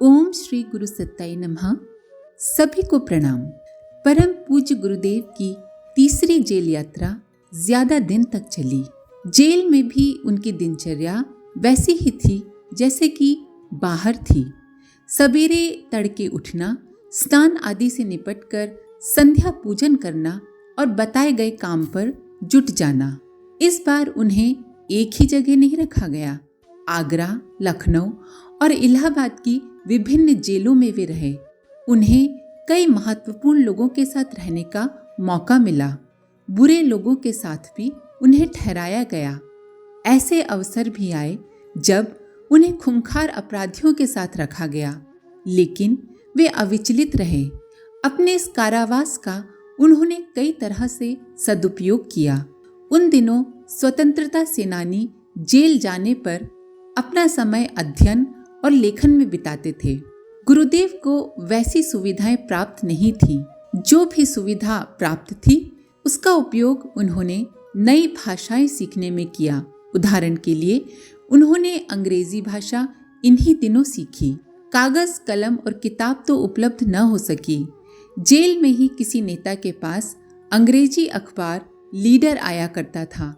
ओम श्री गुरु सत्ताई नमः। सभी को प्रणाम। परम पूज्य गुरुदेव की तीसरी जेल यात्रा ज्यादा दिन तक चली। जेल में भी उनकी दिनचर्या वैसी ही थी जैसे कि बाहर थी। सवेरे तड़के उठना, स्नान आदि से निपटकर संध्या पूजन करना और बताए गए काम पर जुट जाना। इस बार उन्हें एक ही जगह नहीं रखा गया। आगरा, लखनऊ और इलाहाबाद की विभिन्न जेलों में वे रहे। उन्हें कई महत्वपूर्ण लोगों के साथ रहने का मौका मिला। बुरे लोगों के साथ भी उन्हें ठहराया गया। ऐसे अवसर भी आए जब उन्हें खूंखार अपराधियों के साथ रखा गया, लेकिन वे अविचलित रहे। अपने इस कारावास का उन्होंने कई तरह से सदुपयोग किया। उन दिनों स्वतंत्रता सेनानी जेल जाने पर अपना समय अध्ययन और लेखन में बिताते थे। गुरुदेव को वैसी सुविधाएं प्राप्त नहीं थी। जो भी सुविधा प्राप्त थी उसका उपयोग उन्होंने नई भाषाएं सीखने में किया। उदाहरण के लिए उन्होंने अंग्रेजी भाषा इन्हीं दिनों सीखी। कागज, कलम और किताब तो उपलब्ध न हो सकी। जेल में ही किसी नेता के पास अंग्रेजी अखबार लीडर आया करता था।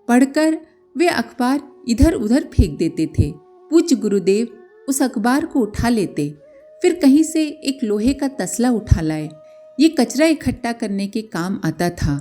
पढ़कर वे अखबार इधर उधर फेंक देते थे। पूज्य गुरुदेव उस अखबार को उठा लेते, फिर कहीं से एक लोहे का तसला उठा लाए। ये कचरा इकट्ठा करने के काम आता था।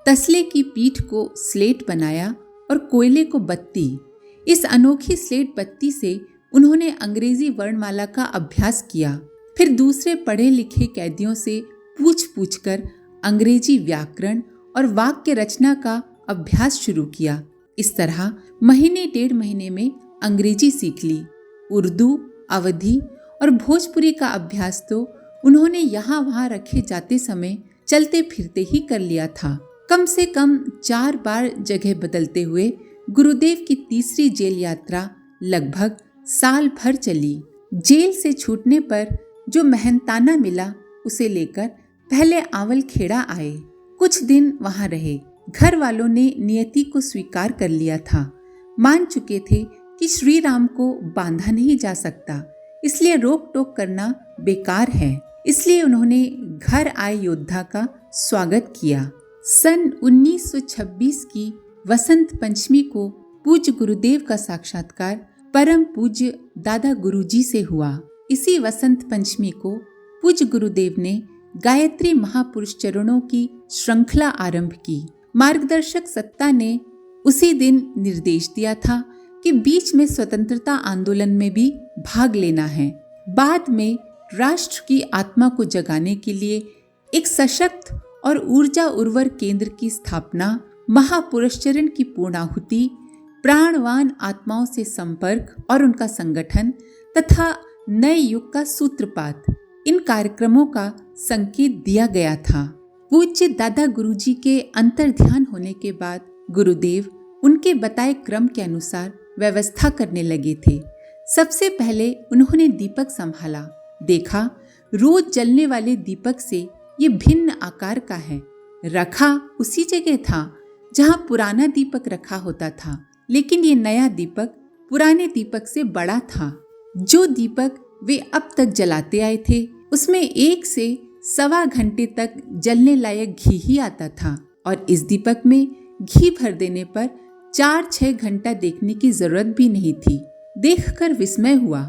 तसले की पीठ को स्लेट बनाया और कोयले को बत्ती। इस अनोखी स्लेट बत्ती से उन्होंने अंग्रेजी वर्णमाला का अभ्यास किया। फिर दूसरे पढ़े लिखे कैदियों से पूछ पूछ कर अंग्रेजी व्याकरण और वाक्य रचना का अभ्यास शुरू किया। इस तरह महीने डेढ़ महीने में अंग्रेजी सीख ली। उर्दू, अवधी और भोजपुरी का अभ्यास तो उन्होंने यहाँ वहाँ रखे जाते समय चलते फिरते ही कर लिया था। कम से कम 4 बार जगह बदलते हुए गुरुदेव की तीसरी जेल यात्रा लगभग साल भर चली। जेल से छूटने पर जो मेहनताना मिला उसे लेकर पहले आंवल खेड़ा आए। कुछ दिन वहां रहे। घर वालों ने नियति को स्वीकार कर लिया था। मान चुके थे कि श्री राम को बांधा नहीं जा सकता, इसलिए रोक टोक करना बेकार है। इसलिए उन्होंने घर आए योद्धा का स्वागत किया। सन 1926 की वसंत पंचमी को पूज्य गुरुदेव का साक्षात्कार परम पूज्य दादा गुरुजी से हुआ। इसी वसंत पंचमी को पूज्य गुरुदेव ने गायत्री महापुरुष चरणों की श्रृंखला आरंभ की। मार्गदर्शक सत्ता ने उसी दिन निर्देश दिया था कि बीच में स्वतंत्रता आंदोलन में भी भाग लेना है। बाद में राष्ट्र की आत्मा को जगाने के लिए एक सशक्त और ऊर्जा उर्वर केंद्र की स्थापना, महापुरुषचरण की पूर्णाहुति, प्राणवान आत्माओं से संपर्क और उनका संगठन तथा नए युग का सूत्रपात, इन कार्यक्रमों का संकेत दिया गया था। पूज्य दादा गुरुजी के अंतर्ध्यान होने के बाद गुरुदेव उनके बताए क्रम के अनुसार व्यवस्था करने लगे थे। सबसे पहले उन्होंने दीपक संभाला। देखा रोज जलने वाले दीपक से ये भिन्न आकार का है। रखा उसी जगह था जहां पुराना दीपक रखा होता था, लेकिन ये नया दीपक पुराने दीपक से बड़ा था। जो दीपक वे अब तक जलाते आए थे उसमें 1 से सवा घंटे तक जलने लायक घी ही आता था, और इस दीपक में घी भर देने पर 4-6 घंटा देखने की जरूरत भी नहीं थी। देखकर विस्मय हुआ।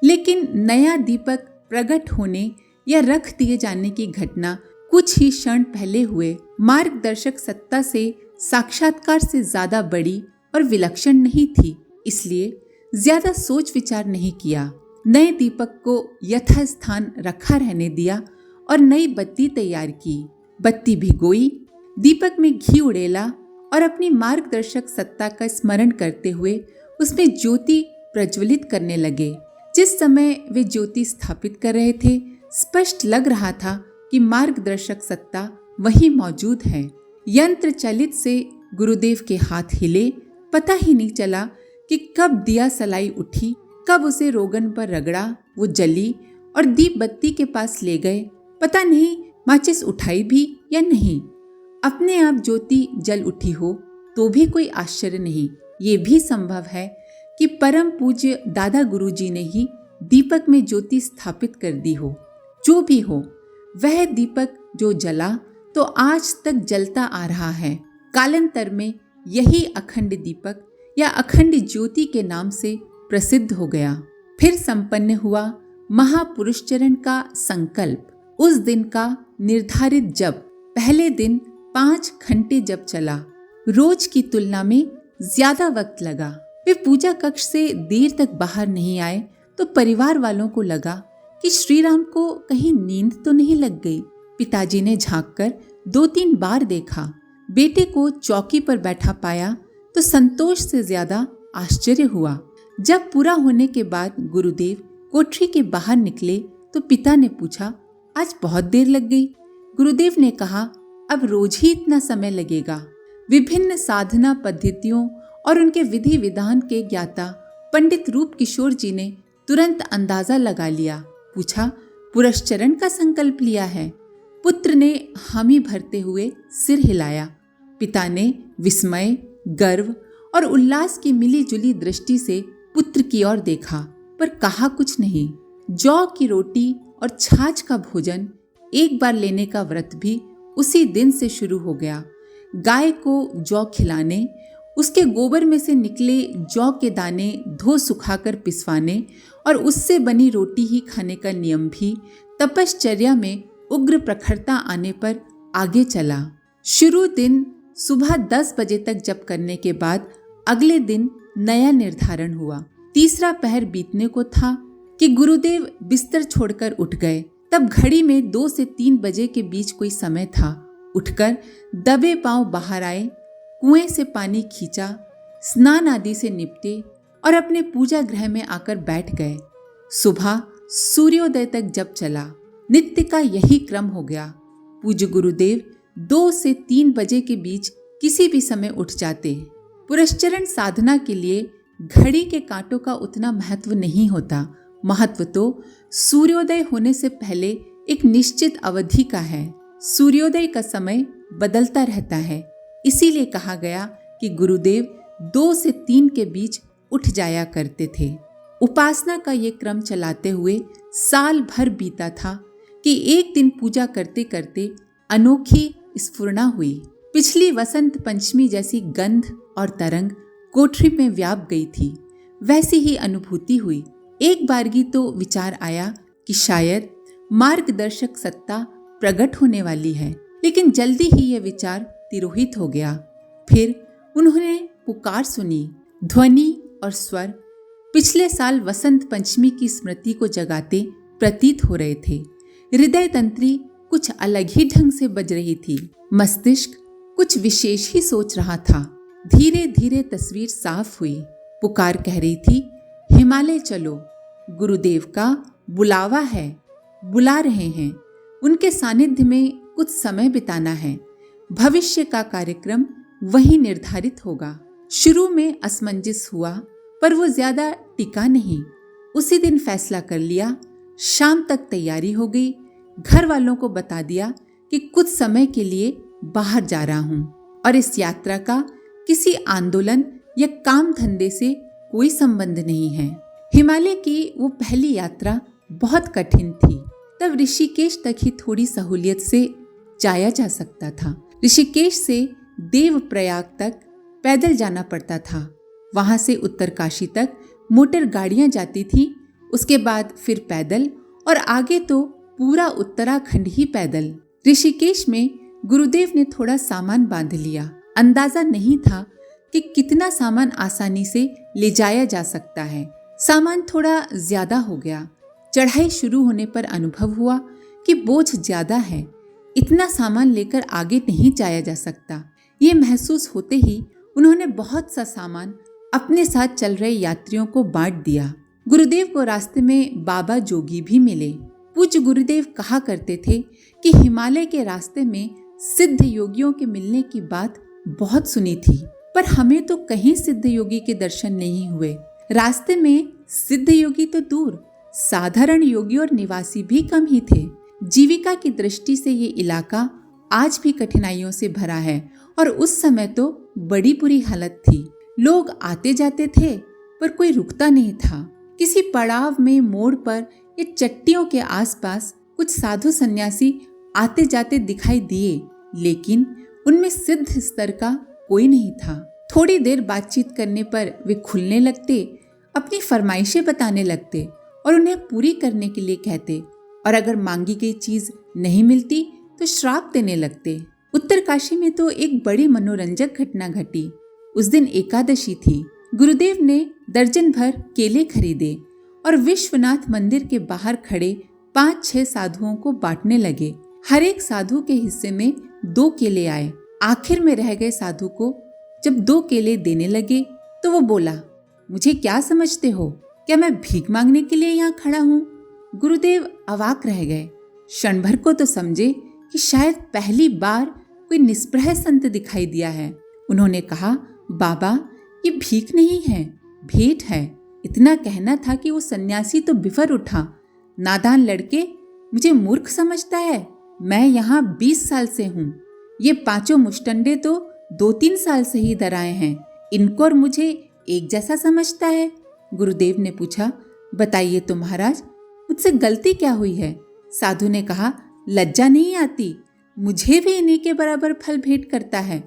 लेकिन नया दीपक प्रकट होने या रख दिए जाने की घटना कुछ ही क्षण पहले हुए मार्गदर्शक सत्ता से साक्षात्कार से ज्यादा बड़ी और विलक्षण नहीं थी, इसलिए ज्यादा सोच विचार नहीं किया। नए दीपक को यथास्थान रखा रहने दिया और नई बत्ती तैयार की। बत्ती भिगोई, दीपक में घी उड़ेला और अपनी मार्गदर्शक सत्ता का स्मरण करते हुए उसमें ज्योति प्रज्वलित करने लगे। जिस समय वे ज्योति स्थापित कर रहे थे, स्पष्ट लग रहा था कि मार्गदर्शक सत्ता वहीं मौजूद है। यंत्र चलित से गुरुदेव के हाथ हिले। पता ही नहीं चला कि कब दिया सलाई उठी, कब उसे रोगन पर रगड़ा, वो जली और दीप बत्ती के पास ले गए। पता नहीं माचिस उठाई भी या नहीं। अपने आप ज्योति जल उठी हो तो भी कोई आश्चर्य नहीं। ये भी संभव है कि परम पूज्य दादा गुरुजी ने ही दीपक में ज्योति स्थापित कर दी हो। जो भी हो, वह दीपक जो जला तो आज तक जलता आ रहा है। कालांतर में यही अखंड दीपक या अखंड ज्योति के नाम से प्रसिद्ध हो गया। फिर संपन्न हुआ महापुरुष चरण का संकल्प। उस दिन का निर्धारित जप पहले दिन 5 घंटे जप चला। रोज की तुलना में ज्यादा वक्त लगा। वे पूजा कक्ष से देर तक बाहर नहीं आए तो परिवार वालों को लगा कि श्री राम को कहीं नींद तो नहीं लग गई। पिताजी ने झांककर 2-3 बार देखा। बेटे को चौकी पर बैठा पाया तो संतोष से ज्यादा आश्चर्य हुआ। जब पूरा होने के बाद गुरुदेव कोठरी के बाहर निकले तो पिता ने पूछा, आज बहुत देर लग गई। गुरुदेव ने कहा, अब रोज ही इतना समय लगेगा। विभिन्न साधना पद्धतियों और उनके विधि विधान के ज्ञाता पंडित रूप किशोर जी ने तुरंत अंदाजा लगा लिया। पूछा, पुरस्चरण का संकल्प लिया है? पुत्र ने हामी भरते हुए सिर हिलाया। पिता ने विस्मय, गर्व और उल्लास की मिली जुली दृष्टि से पुत्र की ओर देखा, पर कहा कुछ नहीं। जौ की रोटी और छाछ का भोजन एक बार लेने का व्रत भी उसी दिन से शुरू हो गया। गाय को जौ खिलाने, उसके गोबर में से निकले जौ के दाने धो सुखाकर पिसवाने और उससे बनी रोटी ही खाने का नियम भी तपश्चर्या में उग्र प्रखरता आने पर आगे चला। शुरू दिन सुबह 10 बजे तक जप करने के बाद अगले दिन नया निर्धारण हुआ। तीसरा पहर बीतने को था कि गुरुदेव बिस्तर छोड़कर उठ गए। तब घड़ी में 2 से 3 बजे के बीच कोई समय था। उठकर दबे पांव बाहर आए, कुएं से पानी खींचा, स्नान आदि से निपटे और अपने पूजा गृह में आकर बैठ गए। सुबह सूर्योदय तक जप चला। नित्य का यही क्रम हो गया। पूज्य गुरुदेव 2 से 3 बजे के बीच किसी भी समय उठ जाते। पुरस्चरण साधना के लिए घड़ी के कांटों का उतना महत्व नहीं होता। महत्व तो सूर्योदय होने से पहले एक निश्चित अवधि का है। सूर्योदय का समय बदलता रहता है। इसीलिए कहा गया कि गुरुदेव 2 से 3 के बीच उठ जाया करते थे। उपासना का ये क्रम चलाते हुए साल भर बीता था कि एक दिन पूजा करते करते अनोखी स्फुरना हुई। पिछली वसंत पंचमी जैसी गंध और तरंग कोठरी में व्याप गई थी। वैसी ही अनुभूति हुई। एक बारगी तो विचार आया कि शायद मार्गदर्शक सत्ता प्रकट होने वाली है, लेकिन जल्दी ही यह विचार तिरोहित हो गया। फिर उन्होंने पुकार सुनी। ध्वनि और स्वर पिछले साल वसंत पंचमी की स्मृति को जगाते प्रतीत हो रहे थे। हृदय तंत्री कुछ अलग ही ढंग से बज रही थी। मस्तिष्क कुछ विशेष ही सोच रहा था। धीरे धीरे तस्वीर साफ हुई। पुकार कह रही थी, हिमालय चलो, गुरुदेव का बुलावा है, बुला रहे हैं। उनके सानिध्य में कुछ समय बिताना है। भविष्य का कार्यक्रम वही निर्धारित होगा। शुरू में असमंजस हुआ, पर वो ज्यादा टिका नहीं। उसी दिन फैसला कर लिया। शाम तक तैयारी हो गई। घर वालों को बता दिया कि कुछ समय के लिए बाहर जा रहा हूं और इस यात्रा का किसी आंदोलन या काम धंधे से कोई संबंध नहीं है। हिमालय की वो पहली यात्रा बहुत कठिन थी। तब ऋषिकेश तक ही थोड़ी सहूलियत से जाया जा सकता था। ऋषिकेश से देवप्रयाग तक पैदल जाना पड़ता था। वहां से उत्तरकाशी तक मोटर गाड़ियां जाती थी। उसके बाद फिर पैदल और आगे तो पूरा उत्तराखंड ही पैदल। ऋषिकेश में गुरुदेव ने थोड़ा सामान बांध लिया। अंदाजा नहीं था कि कितना सामान आसानी से ले जाया जा सकता है। सामान थोड़ा ज्यादा हो गया। चढ़ाई शुरू होने पर अनुभव हुआ कि बोझ ज्यादा है। इतना सामान लेकर आगे नहीं जाया जा सकता। ये महसूस होते ही उन्होंने बहुत सा सामान अपने साथ चल रहे यात्रियों को बांट दिया। गुरुदेव को रास्ते में बाबा जोगी भी मिले। पूज्य गुरुदेव कहा करते थे कि हिमालय के रास्ते में सिद्ध योगियों के मिलने की बात बहुत सुनी थी, पर हमें तो कहीं सिद्ध योगी के दर्शन नहीं हुए। रास्ते में सिद्ध योगी तो दूर, साधारण योगी और निवासी भी कम ही थे। जीविका की दृष्टि से ये इलाका आज भी कठिनाइयों से भरा है और उस समय तो बड़ी बुरी हालत थी। लोग आते जाते थे पर कोई रुकता नहीं था। किसी पड़ाव में मोड़ पर या चट्टियों के आसपास कुछ साधु सन्यासी आते जाते दिखाई दिए, लेकिन उनमें सिद्ध स्तर का कोई नहीं था। थोड़ी देर बातचीत करने पर वे खुलने लगते, अपनी फरमाइशें बताने लगते और उन्हें पूरी करने के लिए कहते, और अगर मांगी गई चीज नहीं मिलती तो श्राप देने लगते। उत्तरकाशी में तो एक बड़ी मनोरंजक घटना घटी। उस दिन एकादशी थी। गुरुदेव ने दर्जन भर केले खरीदे और विश्वनाथ मंदिर के बाहर खड़े 5-6 साधुओं को बांटने लगे। हर एक साधु के हिस्से में 2 केले आए। आखिर में रह गए साधु को जब 2 केले देने लगे तो वो बोला, मुझे क्या समझते हो? क्या मैं भीख मांगने के लिए यहाँ खड़ा हूँ? गुरुदेव अवाक रह गए। क्षण भर को तो समझे कि शायद पहली बार कोई निष्प्रह संत दिखाई दिया है। उन्होंने कहा, बाबा ये भीख नहीं है, भेंट है। इतना कहना था कि वो सन्यासी तो बिफर उठा। नादान लड़के, मुझे मूर्ख समझता है? मैं यहाँ 20 साल से हूँ। ये 5 मुष्टंडे तो 2-3 साल से ही दराए हैं। इनको और मुझे एक जैसा समझता है। गुरुदेव ने पूछा, बताइए तो महाराज, मुझसे गलती क्या हुई है? साधु ने कहा, लज्जा नहीं आती? मुझे भी इन्हीं के बराबर फल भेंट करता है।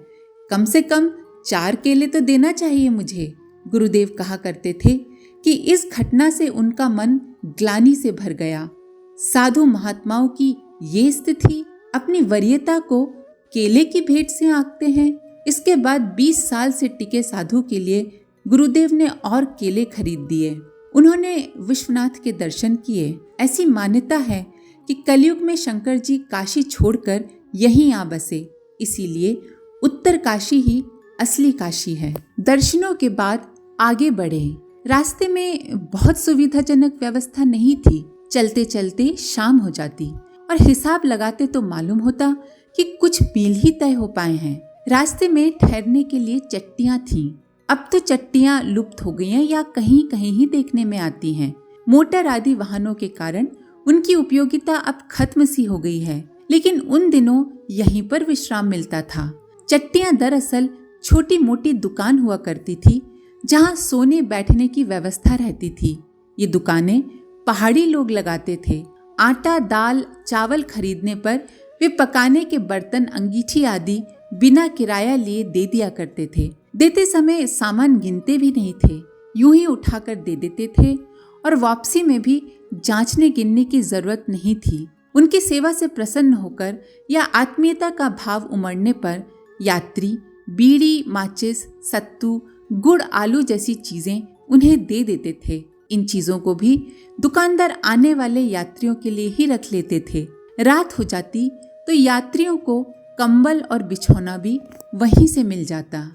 कम से कम 4 केले तो देना चाहिए मुझे। गुरुदेव कहा करते थे कि इस घटना से उनका मन ग्लानि से भर गया। साधु महात्माओं की ये स्थिति अपनी वरीयता को केले की भेंट से आंकते हैं। इसके बाद 20 साल से टिके साधु के लिए गुरुदेव ने और केले खरीद दिए। उन्होंने विश्वनाथ के दर्शन किए। ऐसी मान्यता है कि कलयुग में शंकर जी काशी छोड़कर यहीं आ बसे, इसीलिए उत्तर काशी ही असली काशी है। दर्शनों के बाद आगे बढ़े। रास्ते में बहुत सुविधाजनक व्यवस्था नहीं थी। चलते चलते शाम हो जाती और हिसाब लगाते तो मालूम होता कि कुछ मील ही तय हो पाए हैं। रास्ते में ठहरने के लिए चट्टियां थीं। अब तो चट्टियां लुप्त हो गई हैं या कहीं कहीं ही देखने में आती हैं। मोटर आदि वाहनों के कारण उनकी उपयोगिता अब खत्म सी हो गई है, लेकिन उन दिनों यहीं पर विश्राम मिलता था। चट्टियां दरअसल छोटी मोटी दुकान हुआ करती थी, जहां सोने बैठने की व्यवस्था रहती थी। ये दुकानें पहाड़ी लोग लगाते थे। आटा, दाल, चावल खरीदने पर वे पकाने के बर्तन, अंगीठी आदि बिना किराया लिए दे दिया करते थे। देते समय सामान गिनते भी नहीं थे, यूं ही उठाकर दे देते थे और वापसी में भी जांचने गिनने की जरूरत नहीं थी। उनकी सेवा से प्रसन्न होकर या आत्मीयता का भाव उमड़ने पर यात्री बीड़ी, माचिस, सत्तू, गुड़, आलू जैसी चीजें उन्हें दे देते थे। इन चीजों को भी दुकानदार आने वाले यात्रियों के लिए ही रख लेते थे। रात हो जाती तो यात्रियों को कंबल और बिछौना भी वहीं से मिल जाता।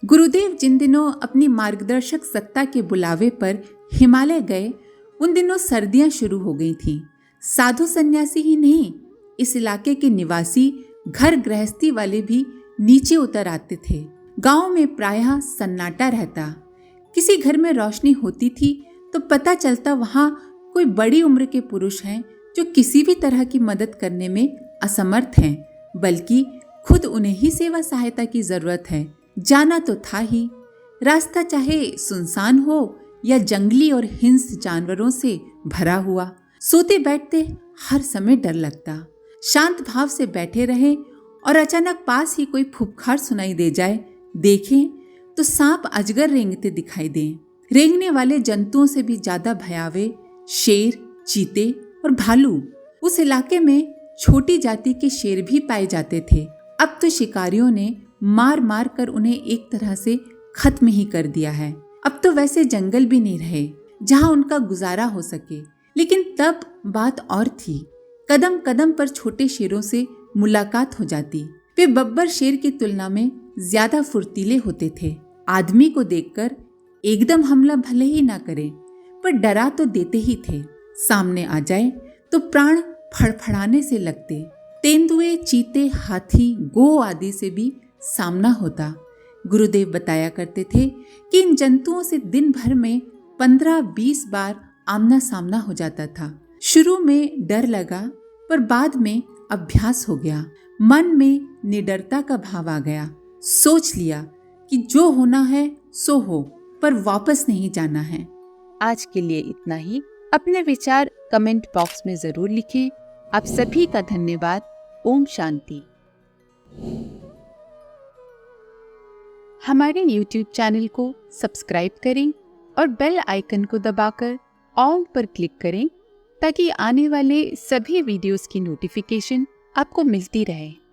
गुरुदेव जिन दिनों अपनी मार्गदर्शक सत्ता के बुलावे पर हिमालय गए, उन दिनों सर्दियां शुरू हो गई थीं। साधु सन्यासी ही नहीं, इस इलाके के निवासी, घर गृहस्थी वाले भी नीचे उतर आते थे। गांव में प्रायः सन्नाटा रहता। किसी घर में रोशनी होती थी तो पता चलता वहां कोई बड़ी उम्र के पुरुष हैं जो किसी भी तरह की मदद करने में असमर्थ हैं, बल्कि खुद उन्हें ही सेवा सहायता की जरूरत है। जाना तो था ही। रास्ता चाहे सुनसान हो या जंगली और हिंस्र जानवरों से भरा हुआ, सोते बैठते हर समय डर लगता। शांत भाव से बैठे रहे और अचानक पास ही कोई फुफकार सुनाई दे जाए, देखें तो सांप अजगर रेंगते दिखाई दें। रेंगने वाले जंतुओं से भी ज्यादा भयावह शेर, चीते और भालू। उस इलाके में छोटी जाति के शेर भी पाए जाते थे। अब तो शिकारियों ने मार मार कर उन्हें एक तरह से खत्म ही कर दिया है। अब तो वैसे जंगल भी नहीं रहे जहां उनका गुजारा हो सके। लेकिन तब बात और थी। कदम कदम पर छोटे शेरों से मुलाकात हो जाती। वे बब्बर शेर की तुलना में ज्यादा फुर्तीले होते थे। आदमी को देखकर एकदम हमला भले ही ना करें, पर डरा तो देते ही थे। सामने आ जाए तो प्राण फड़फड़ाने से लगते। तेंदुए, चीते, हाथी, गो आदि से भी सामना होता। गुरुदेव बताया करते थे कि इन जंतुओं से दिन भर में 15-20 बार आमना सामना हो जाता था। शुरू में डर लगा, पर बाद में अभ्यास हो गया। मन में निडरता का भाव आ गया। सोच लिया कि जो होना है सो हो, पर वापस नहीं जाना है। आज के लिए इतना ही। अपने विचार कमेंट बॉक्स में जरूर लिखें। आप सभी का धन्यवाद। ओम शांति। हमारे YouTube चैनल को सब्सक्राइब करें और बेल आइकन को दबाकर ऑल पर क्लिक करें ताकि आने वाले सभी वीडियोस की नोटिफिकेशन आपको मिलती रहे।